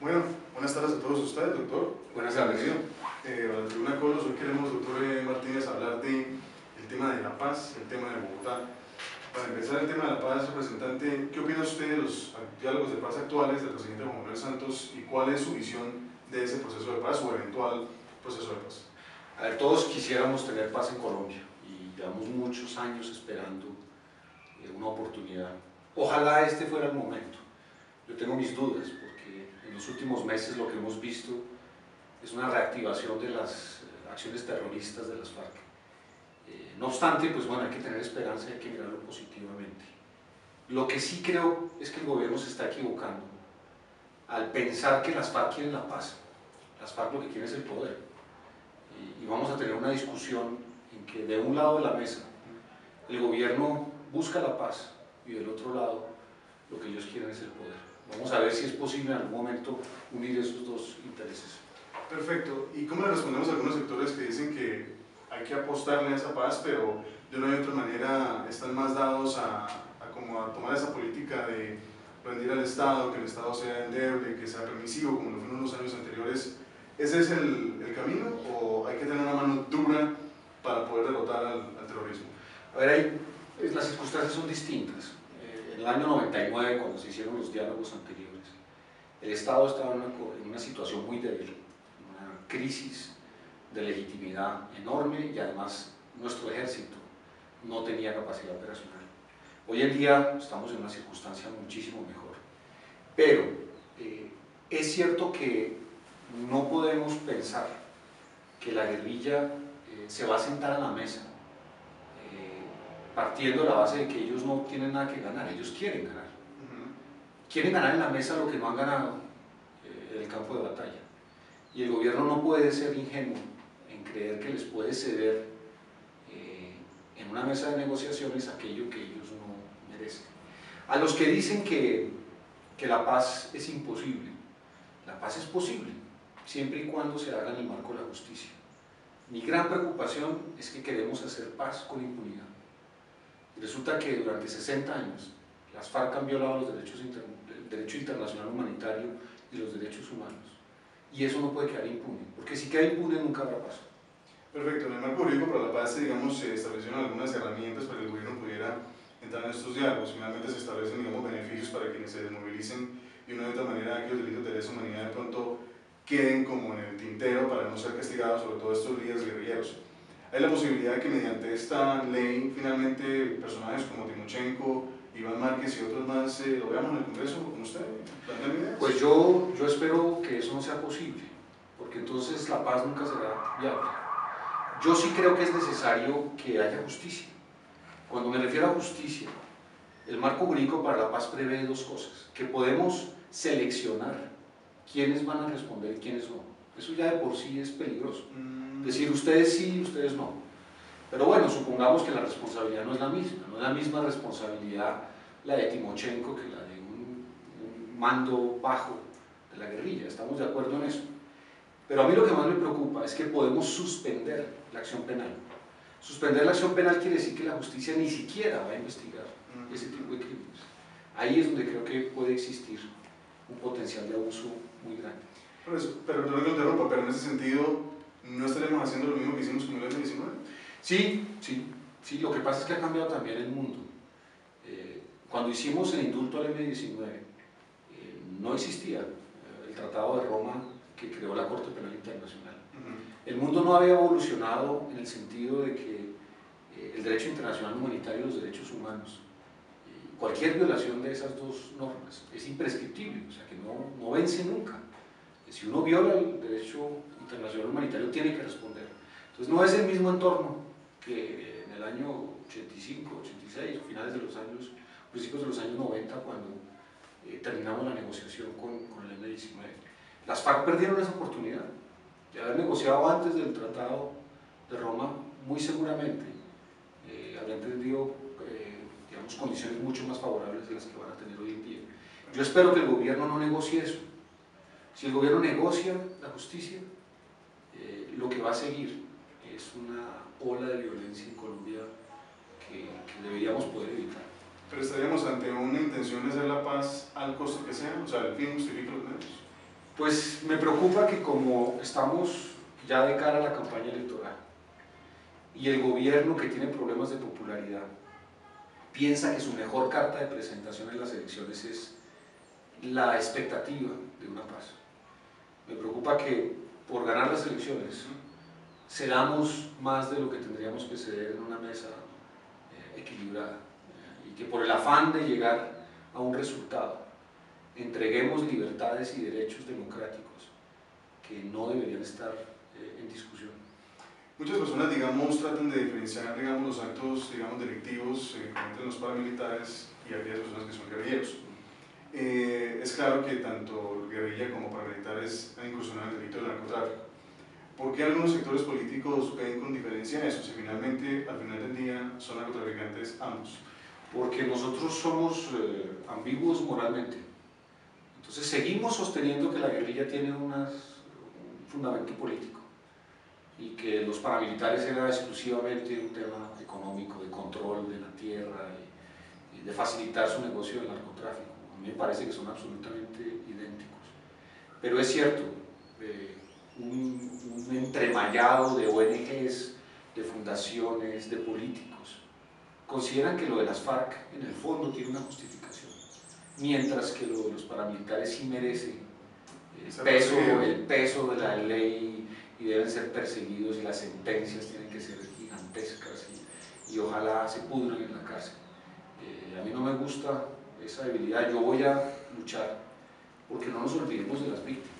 Bueno, buenas tardes a todos ustedes, doctor. Buenas tardes. Bienvenido. A la Tribuna Colos, hoy queremos, doctor Martínez, hablar del tema de la paz, el tema de Bogotá. Para empezar el tema de la paz, representante, ¿qué opina usted de los diálogos de paz actuales del presidente Juan Manuel Santos y cuál es su visión de ese proceso de paz o eventual proceso de paz? A ver, todos quisiéramos tener paz en Colombia y llevamos muchos años esperando una oportunidad. Ojalá este fuera el momento. Yo tengo mis dudas porque en los últimos meses lo que hemos visto es una reactivación de las acciones terroristas de las FARC. No obstante, pues bueno, hay que tener esperanza y hay que mirarlo positivamente. Lo que sí creo es que el gobierno se está equivocando al pensar que las FARC quieren la paz. Las FARC lo que quieren es el poder. Y vamos a tener una discusión en que de un lado de la mesa el gobierno busca la paz y del otro lado lo que ellos quieren es el poder. Vamos a ver si es posible en algún momento unir esos dos intereses. Perfecto. ¿Y cómo le respondemos a algunos sectores que dicen que hay que apostarle a esa paz, pero de una y otra manera están más dados a tomar esa política de rendir al Estado, que el Estado sea endeble, que sea permisivo, como lo fue en los años anteriores? ¿Ese es el camino o hay que tener una mano dura para poder derrotar al terrorismo? A ver, las circunstancias son distintas. En el año 99, cuando se hicieron los diálogos anteriores, el Estado estaba en una situación muy débil, una crisis de legitimidad enorme y además nuestro ejército no tenía capacidad operacional. Hoy en día estamos en una circunstancia muchísimo mejor, pero es cierto que no podemos pensar que la guerrilla se va a sentar a la mesa partiendo de la base de que ellos no tienen nada que ganar, ellos quieren ganar. Quieren ganar en la mesa lo que no han ganado en el campo de batalla. Y el gobierno no puede ser ingenuo en creer que les puede ceder en una mesa de negociaciones aquello que ellos no merecen. A los que dicen que la paz es imposible, la paz es posible, siempre y cuando se haga en el marco de la justicia. Mi gran preocupación es que queremos hacer paz con impunidad. Y resulta que durante 60 años las FARC han violado los derechos el derecho internacional humanitario y los derechos humanos. Y eso no puede quedar impune, porque si queda impune nunca habrá paz. Perfecto. En el marco jurídico para la paz, digamos, se establecieron algunas herramientas para que el gobierno pudiera entrar en estos diálogos. Finalmente se establecen, digamos, beneficios para quienes se desmovilicen y una de otra manera que los delitos de lesa humanidad de pronto queden como en el tintero para no ser castigados, sobre todo estos líderes guerrilleros. Hay la posibilidad de que mediante esta ley finalmente personajes como Timochenko, Iván Márquez y otros más lo veamos en el Congreso con usted. Pues yo espero que eso no sea posible, porque entonces la paz nunca será viable. Yo sí creo que es necesario que haya justicia. Cuando me refiero a justicia, el marco jurídico para la paz prevé dos cosas: que podemos seleccionar quiénes van a responder y quiénes no. Eso ya de por sí es peligroso. Decir ustedes sí, ustedes no. Pero bueno, supongamos que la responsabilidad no es la misma. No es la misma responsabilidad la de Timochenko que la de un mando bajo de la guerrilla. Estamos de acuerdo en eso. Pero a mí lo que más me preocupa es que podemos suspender la acción penal. Suspender la acción penal quiere decir que la justicia ni siquiera va a investigar ese tipo de crímenes. Ahí es donde creo que puede existir un potencial de abuso muy grande. Pero no lo interrumpa, pero en ese sentido, ¿no estaremos haciendo lo mismo que hicimos con el M-19? Sí, lo que pasa es que ha cambiado también el mundo. Cuando hicimos el indulto al M-19, no existía el Tratado de Roma que creó la Corte Penal Internacional. El mundo no había evolucionado en el sentido de que el derecho internacional humanitario y los derechos humanos, cualquier violación de esas dos normas es imprescriptible, o sea que no vence nunca. Si uno viola el derecho internacional humanitario tiene que responder. Entonces no es el mismo entorno que en el año 85, 86, finales de los años, principios de los años 90, cuando terminamos la negociación con el M-19. Las FARC perdieron esa oportunidad de haber negociado antes del Tratado de Roma, muy seguramente habrían tenido digamos, condiciones mucho más favorables de las que van a tener hoy en día. Yo espero que el gobierno no negocie eso. Si el gobierno negocia la justicia, lo que va a seguir es una ola de violencia en Colombia que deberíamos poder evitar. Pero estaríamos ante una intención de hacer la paz al costo que sea, o sea, el fin justifica los medios. Pues me preocupa que como estamos ya de cara a la campaña electoral y el gobierno, que tiene problemas de popularidad, piensa que su mejor carta de presentación en las elecciones es la expectativa de una paz. Me preocupa que por ganar las elecciones cedamos más de lo que tendríamos que ceder en una mesa equilibrada, y que por el afán de llegar a un resultado entreguemos libertades y derechos democráticos que no deberían estar en discusión. Muchas personas, digamos, tratan de diferenciar, digamos, los actos, digamos, delictivos que cometen los paramilitares y aquellas personas que son guerrilleros. Es claro que tanto guerrilla como paramilitares han incursionado en el delito del narcotráfico. ¿Por qué algunos sectores políticos ven con diferencia eso, si finalmente, al final del día, son narcotraficantes ambos? Porque nosotros somos ambiguos moralmente. Entonces seguimos sosteniendo que la guerrilla tiene un fundamento político y que los paramilitares era exclusivamente un tema económico, de control de la tierra y de facilitar su negocio del narcotráfico. A mí me parece que son absolutamente idénticos. Pero es cierto, un entremallado de ONGs, de fundaciones, de políticos, consideran que lo de las FARC en el fondo tiene una justificación, mientras que lo de los paramilitares sí merece el peso de la ley y deben ser perseguidos y las sentencias tienen que ser gigantescas y ojalá se pudran en la cárcel. A mí no me gusta esa debilidad. Yo voy a luchar porque no nos olvidemos de las víctimas.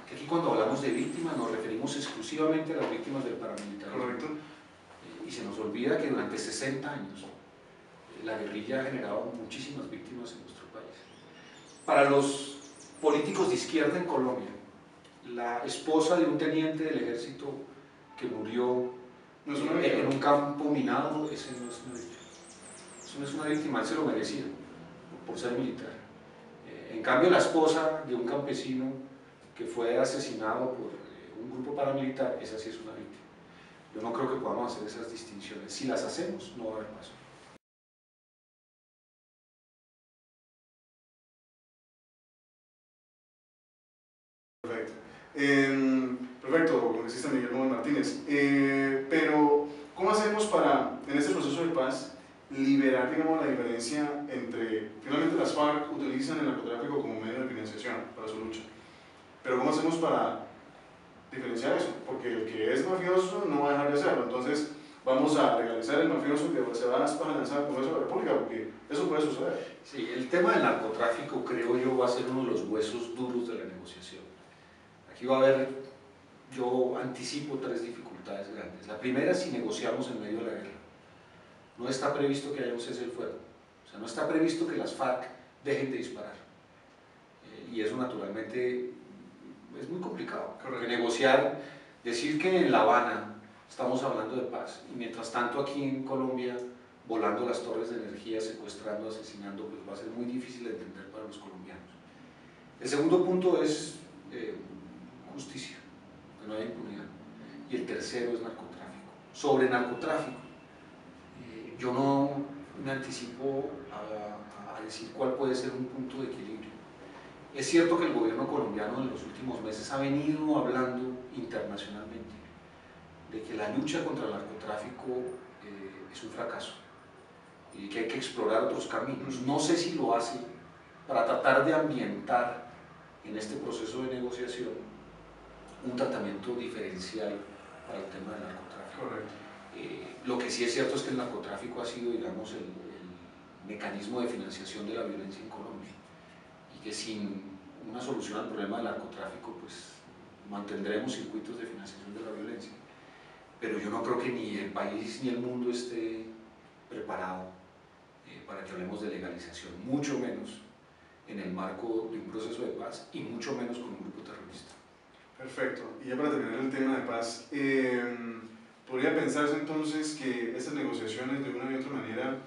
Que aquí cuando hablamos de víctimas nos referimos exclusivamente a las víctimas del paramilitarismo. Correcto. Y se nos olvida que durante 60 años la guerrilla ha generado muchísimas víctimas en nuestro país. Para los políticos de izquierda en Colombia, la esposa de un teniente del ejército que murió en un campo minado, ese no es una víctima. Eso no es una víctima, él se lo merecía por ser militar. En cambio, la esposa de un campesino que fue asesinado por un grupo paramilitar, esa sí es una víctima. Yo no creo que podamos hacer esas distinciones. Si las hacemos, no va a haber paso. Perfecto. Perfecto, congresista Miguel Gómez Martínez. Pero, ¿cómo hacemos para, en este proceso de paz, liberar, digamos, la diferencia entre, finalmente las FARC utilizan el narcotráfico como medio de financiación para su lucha? Pero, ¿cómo hacemos para diferenciar eso? Porque el que es mafioso no va a dejar de hacerlo. Entonces, vamos a legalizar el mafioso que se va a lanzar al Congreso de la República, porque eso puede suceder. Sí, el tema del narcotráfico, creo yo, va a ser uno de los huesos duros de la negociación. Aquí va a haber, yo anticipo 3 dificultades grandes. La primera, si negociamos en medio de la guerra. No está previsto que haya un cese del fuego. O sea, no está previsto que las FARC dejen de disparar. Y eso naturalmente es muy complicado. Porque negociar, decir que en La Habana estamos hablando de paz y mientras tanto aquí en Colombia volando las torres de energía, secuestrando, asesinando, pues va a ser muy difícil de entender para los colombianos. El segundo punto es justicia, que no haya impunidad. Y el tercero es narcotráfico. Sobre narcotráfico, yo no me anticipo a decir cuál puede ser un punto de equilibrio. Es cierto que el gobierno colombiano en los últimos meses ha venido hablando internacionalmente de que la lucha contra el narcotráfico es un fracaso y que hay que explorar otros caminos. No sé si lo hace para tratar de ambientar en este proceso de negociación un tratamiento diferencial para el tema del narcotráfico. Correcto. Lo que sí es cierto es que el narcotráfico ha sido, digamos, el mecanismo de financiación de la violencia en Colombia y que sin una solución al problema del narcotráfico pues mantendremos circuitos de financiación de la violencia. Pero yo no creo que ni el país ni el mundo esté preparado para que hablemos de legalización, mucho menos en el marco de un proceso de paz y mucho menos con un grupo terrorista. Perfecto. Y ya para terminar el tema de paz, ¿podría pensarse entonces que estas negociaciones de una u otra manera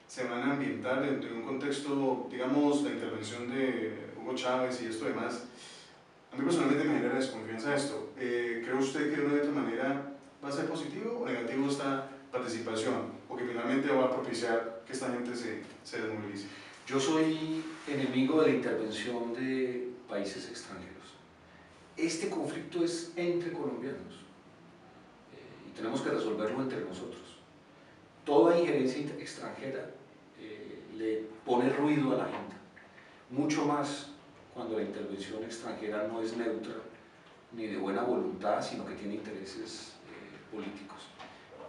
se van a ambientar dentro de un contexto, digamos, la intervención de Hugo Chávez y esto demás? A mí personalmente me genera desconfianza esto. ¿Cree usted que de una u otra manera va a ser positivo o negativo esta participación? ¿O que finalmente va a propiciar que esta gente se desmovilice? Yo soy enemigo de la intervención de países extranjeros. este conflicto es entre colombianos y tenemos que resolverlo entre nosotros. Toda injerencia extranjera le pone ruido a la agenda, mucho más cuando la intervención extranjera no es neutra ni de buena voluntad, sino que tiene intereses políticos.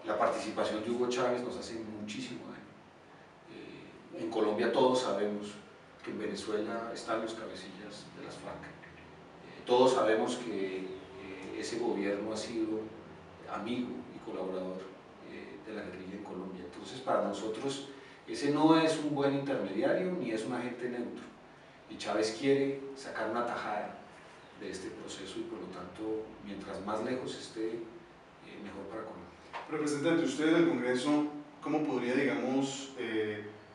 La participación de Hugo Chávez nos hace muchísimo daño. En Colombia todos sabemos que en Venezuela están los cabecillas de las FARC. Todos sabemos que ese gobierno ha sido amigo y colaborador de la guerrilla en Colombia. Entonces, para nosotros ese no es un buen intermediario ni es un agente neutro. Y Chávez quiere sacar una tajada de este proceso y por lo tanto, mientras más lejos esté, mejor para Colombia. Representante, usted del Congreso, ¿cómo podría, digamos,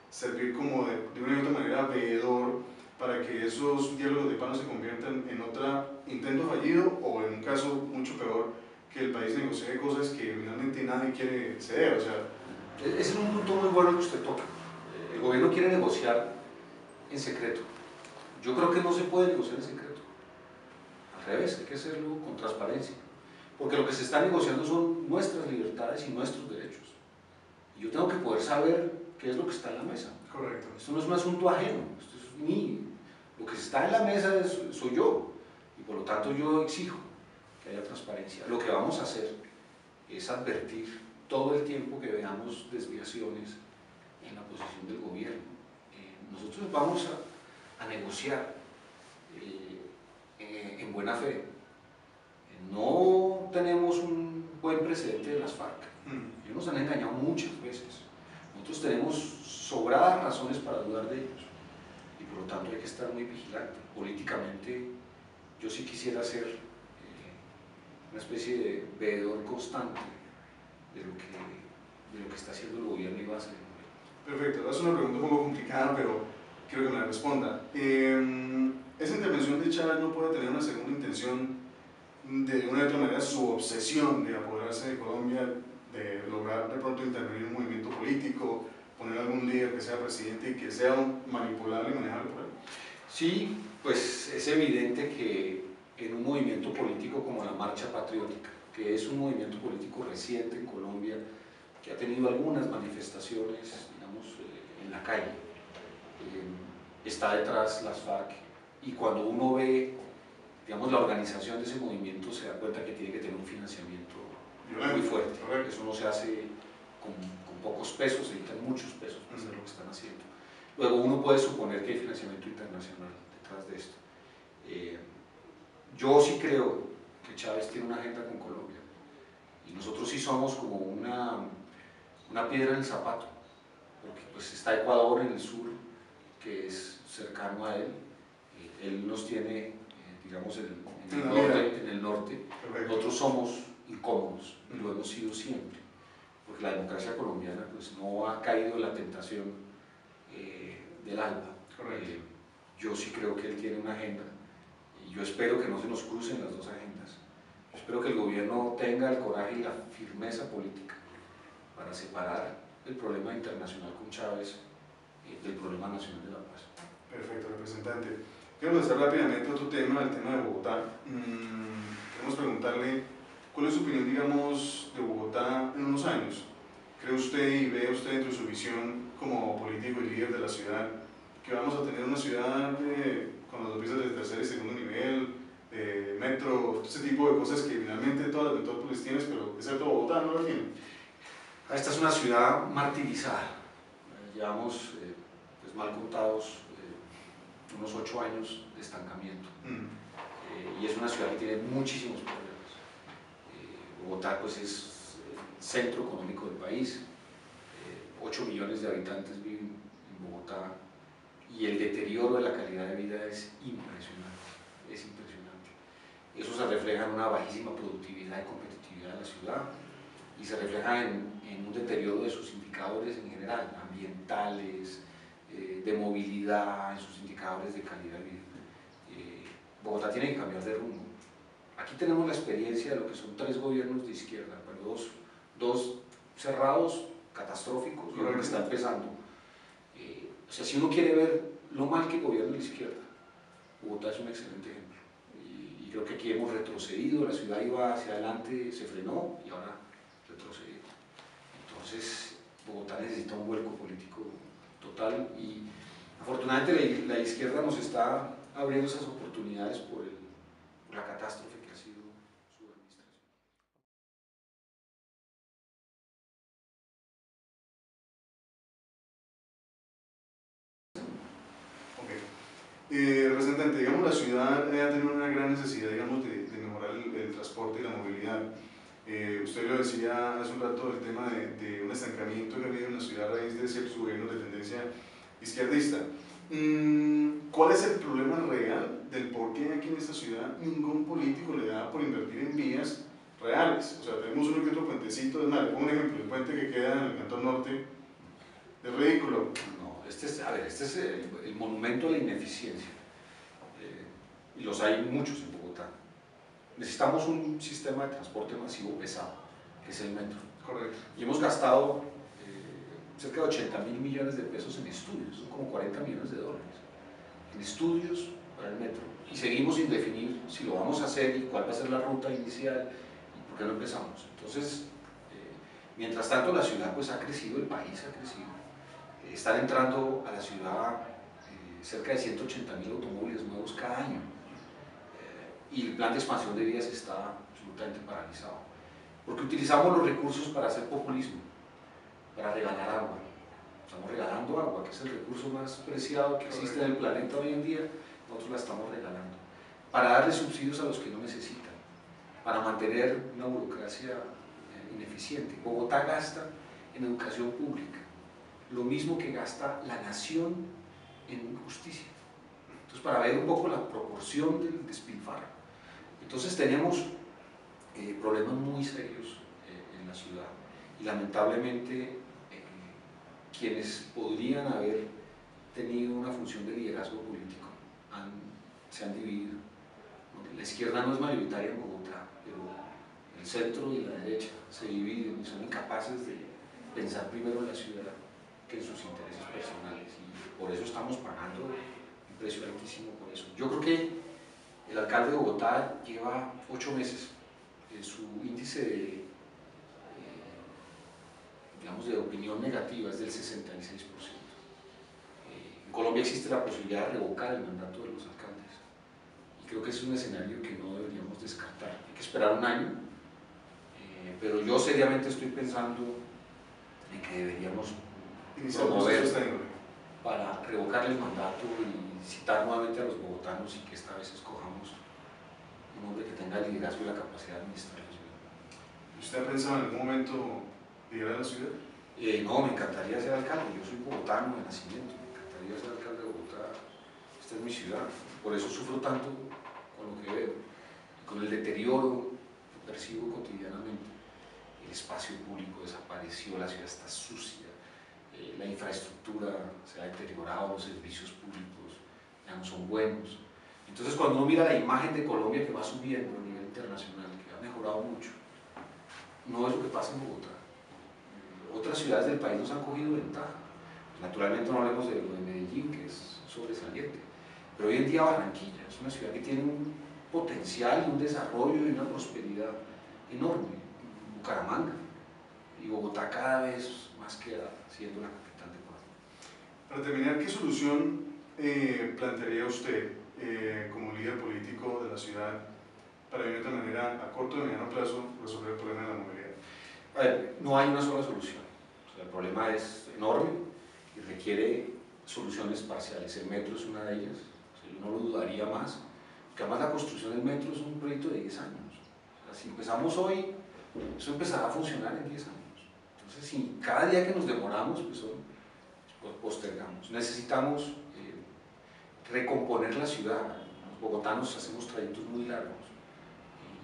servir como de una u otra manera veedor para que esos diálogos de paz no se conviertan en otro intento fallido o en un caso mucho peor, que el país negocie cosas que finalmente nadie quiere ceder? O sea, es un punto muy bueno que usted toca. El gobierno quiere negociar en secreto. Yo creo que no se puede negociar en secreto. Al revés, hay que hacerlo con transparencia. Porque lo que se está negociando son nuestras libertades y nuestros derechos. Y yo tengo que poder saber qué es lo que está en la mesa. correcto. Esto no es un asunto ajeno, esto es mío. Lo que está en la mesa soy yo. Y por lo tanto yo exijo que haya transparencia. Lo que vamos a hacer es advertir todo el tiempo que veamos desviaciones en la posición del gobierno. Nosotros vamos a negociar en buena fe. No tenemos un buen precedente de las FARC. Ellos nos han engañado muchas veces. Nosotros tenemos sobradas razones para dudar de ellos. Y por lo tanto hay que estar muy vigilante. Políticamente yo sí quisiera ser una especie de veedor constante de lo que está haciendo el gobierno y va a hacer el gobierno. Perfecto, es una pregunta un poco complicada, pero quiero que me la responda. ¿Esa intervención de Chávez no puede tener una segunda intención de una u otra manera, su obsesión de apoderarse de Colombia, de lograr de pronto intervenir en un movimiento político, poner algún líder que sea presidente y que sea manipulable y manejable por él? Sí, pues es evidente que en un movimiento político como la Marcha Patriótica, que es un movimiento político reciente en Colombia, que ha tenido algunas manifestaciones, digamos, en la calle, está detrás las FARC, y cuando uno ve, digamos, la organización de ese movimiento, se da cuenta que tiene que tener un financiamiento muy fuerte. Eso no se hace con pocos pesos, se necesitan muchos pesos para hacer lo que están haciendo. Luego uno puede suponer que hay financiamiento internacional detrás de esto. Yo sí creo que Chávez tiene una agenda con Colombia, y nosotros sí somos como una piedra en el zapato, porque pues está Ecuador en el sur, que es cercano a él. Él nos tiene, digamos, en el norte. Nosotros somos incómodos, y lo hemos sido siempre, porque la democracia colombiana pues no ha caído en la tentación del ALBA. Yo sí creo que él tiene una agenda, y yo espero que no se nos crucen las dos agendas. Yo espero que el gobierno tenga el coraje y la firmeza política para separar el problema internacional con Chávez del problema nacional de la paz. Perfecto, representante. Quiero pasar rápidamente a otro tema, el tema de Bogotá. Queremos preguntarle cuál es su opinión, digamos, de Bogotá en unos años. ¿Cree usted y ve usted dentro de su visión como político y líder de la ciudad que vamos a tener una ciudad con las autopistas de tercer y segundo nivel, metro, ese tipo de cosas que finalmente todas las metrópolis tienen, pero excepto Bogotá no las tienen? Esta es una ciudad martirizada. Llevamos, pues mal contados, unos 8 años de estancamiento. Y es una ciudad que tiene muchísimos problemas. Bogotá pues es el centro económico del país. 8 millones de habitantes viven en Bogotá, y el deterioro de la calidad de vida es impresionante, es impresionante. Eso se refleja en una bajísima productividad y competitividad de la ciudad, y se refleja en un deterioro de sus indicadores en general, ambientales, de movilidad, en sus indicadores de calidad de vida. Bogotá tiene que cambiar de rumbo. Aquí tenemos la experiencia de lo que son 3 gobiernos de izquierda, pero dos cerrados, catastróficos, y uno que está empezando. O sea, si uno quiere ver lo mal que gobierna la izquierda, Bogotá es un excelente ejemplo. Y creo que aquí hemos retrocedido, la ciudad iba hacia adelante, se frenó y ahora retrocedió. Entonces Bogotá necesita un vuelco político total y afortunadamente la izquierda nos está abriendo esas oportunidades por la catástrofe que ha sido su administración. Representante, digamos, la ciudad ha tenido una gran necesidad, digamos, de mejorar el transporte y la movilidad. Usted lo decía hace un rato, el tema de un estancamiento que ha habido en la ciudad a raíz de ciertos gobiernos de tendencia izquierdista. ¿Cuál es el problema real del por qué aquí en esta ciudad ningún político le da por invertir en vías reales? O sea, tenemos uno que otro puentecito, es más, le pongo un ejemplo, el puente que queda en el Cantón Norte es ridículo. No, este es el monumento a la ineficiencia, y los hay muchos en Bogotá. Necesitamos un sistema de transporte masivo pesado, que es el metro. Correcto. Y hemos gastado cerca de 80.000 millones de pesos en estudios, son como 40 millones de dólares, en estudios para el metro. Y seguimos sin definir si lo vamos a hacer y cuál va a ser la ruta inicial y por qué no empezamos. Entonces, mientras tanto la ciudad pues ha crecido, el país ha crecido. Están entrando a la ciudad cerca de 180.000 automóviles nuevos cada año. Y el plan de expansión de vías está absolutamente paralizado. Porque utilizamos los recursos para hacer populismo, para regalar agua. Estamos regalando agua, que es el recurso más preciado que existe en el planeta hoy en día, nosotros la estamos regalando. Para darle subsidios a los que no necesitan, para mantener una burocracia ineficiente. Bogotá gasta en educación pública lo mismo que gasta la nación en justicia. Entonces, para ver un poco la proporción del despilfarro. Entonces tenemos problemas muy serios en la ciudad y lamentablemente quienes podrían haber tenido una función de liderazgo político se han dividido. La izquierda no es mayoritaria en Bogotá, pero el centro y la derecha se dividen y son incapaces de pensar primero en la ciudad que en sus intereses personales, y por eso estamos pagando un precio altísimo por eso. Yo creo que el alcalde de Bogotá lleva 8 meses, su índice digamos, de opinión negativa es del 66%. En Colombia existe la posibilidad de revocar el mandato de los alcaldes, y creo que es un escenario que no deberíamos descartar. Hay que esperar un año, pero yo seriamente estoy pensando en que deberíamos promover para revocar el mandato y citar nuevamente a los bogotanos, y que esta vez escojamos un hombre que tenga el liderazgo y la capacidad de administrar la ciudad. ¿Usted ha pensado en algún momento llegar a la ciudad? No, me encantaría ser alcalde. Yo soy bogotano de nacimiento, me encantaría ser alcalde de Bogotá. Esta es mi ciudad, por eso sufro tanto con lo que veo, con el deterioro que percibo cotidianamente. El espacio público desapareció, la ciudad está sucia, la infraestructura se ha deteriorado, los servicios públicos ya no son buenos. Entonces, cuando uno mira la imagen de Colombia que va subiendo a nivel internacional, que ha mejorado mucho, no es lo que pasa en Bogotá. Otras ciudades del país nos han cogido ventaja. Naturalmente no hablemos de lo de Medellín, que es sobresaliente, pero hoy en día Barranquilla es una ciudad que tiene un potencial y un desarrollo y una prosperidad enorme. Bucaramanga y Bogotá cada vez más queda siendo la capital de Colombia. Para terminar, ¿qué solución plantearía usted como líder político de la ciudad para de otra manera, a corto y mediano plazo, resolver el problema de la movilidad? A ver, no hay una sola solución. O sea, el problema es enorme y requiere soluciones parciales. El metro es una de ellas. O sea, yo no lo dudaría más, porque además la construcción del metro es un proyecto de 10 años. O sea, si empezamos hoy, eso empezará a funcionar en 10 años. Entonces, si cada día que nos demoramos, pues postergamos. Necesitamos recomponer la ciudad. Los bogotanos hacemos trayectos muy largos,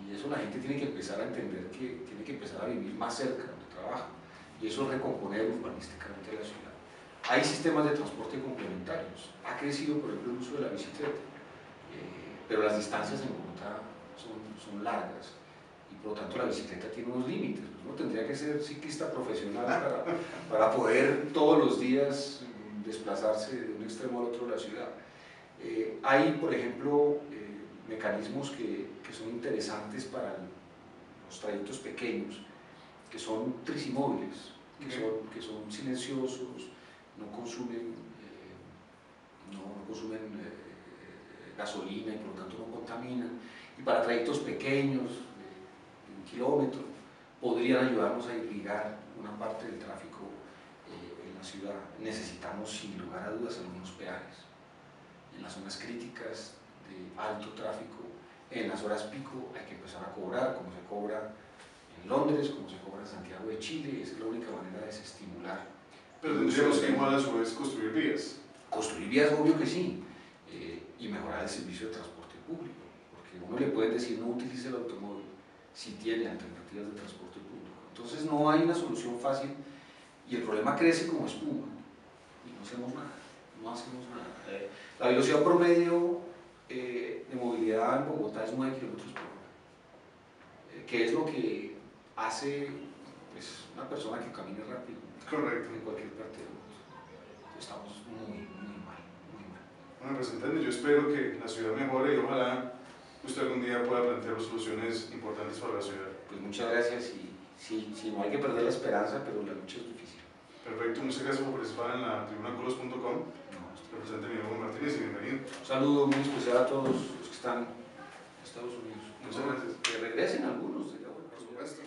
y eso la gente tiene que empezar a entender, que tiene que empezar a vivir más cerca donde trabaja, y eso es recomponer urbanísticamente la ciudad. Hay sistemas de transporte complementarios. Ha crecido, por ejemplo, el uso de la bicicleta, pero las distancias en Bogotá son largas, y por lo tanto la bicicleta tiene unos límites. Uno tendría que ser ciclista profesional para poder todos los días desplazarse de un extremo al otro de la ciudad. Hay, por ejemplo, mecanismos que son interesantes para los trayectos pequeños, que son trisimóviles, que son silenciosos, no consumen, no consumen gasolina y por lo tanto no contaminan, y para trayectos pequeños, de 1 kilómetro, podrían ayudarnos a irrigar una parte del tráfico en la ciudad. Necesitamos sin lugar a dudas algunos peajes en las zonas críticas de alto tráfico. En las horas pico hay que empezar a cobrar, como se cobra en Londres, como se cobra en Santiago de Chile. Esa es la única manera de desestimular. Pero tendríamos que igual a su vez construir vías. Construir vías, obvio que sí, y mejorar el servicio de transporte público, porque uno le puede decir no utilice el automóvil si tiene alternativas de transporte público. Entonces no hay una solución fácil y el problema crece como espuma y no hacemos nada, no hacemos nada. La velocidad promedio de movilidad en Bogotá es 9 km por hora, que es lo que hace pues, una persona que camine rápido. Correcto. En cualquier parte del mundo. Estamos muy mal, muy mal. Bueno, representante, yo espero que la ciudad mejore y ojalá usted algún día pueda plantear soluciones importantes para la ciudad. Pues muchas gracias y sí, no hay que perder la esperanza, pero la lucha es difícil. Perfecto, muchas gracias por participar en la tribunacolos.com. Representante Miguel Gómez Martínez y bienvenido. Un saludo muy especial a todos los que están en Estados Unidos. Muchas gracias. Que regresen algunos. Por supuesto.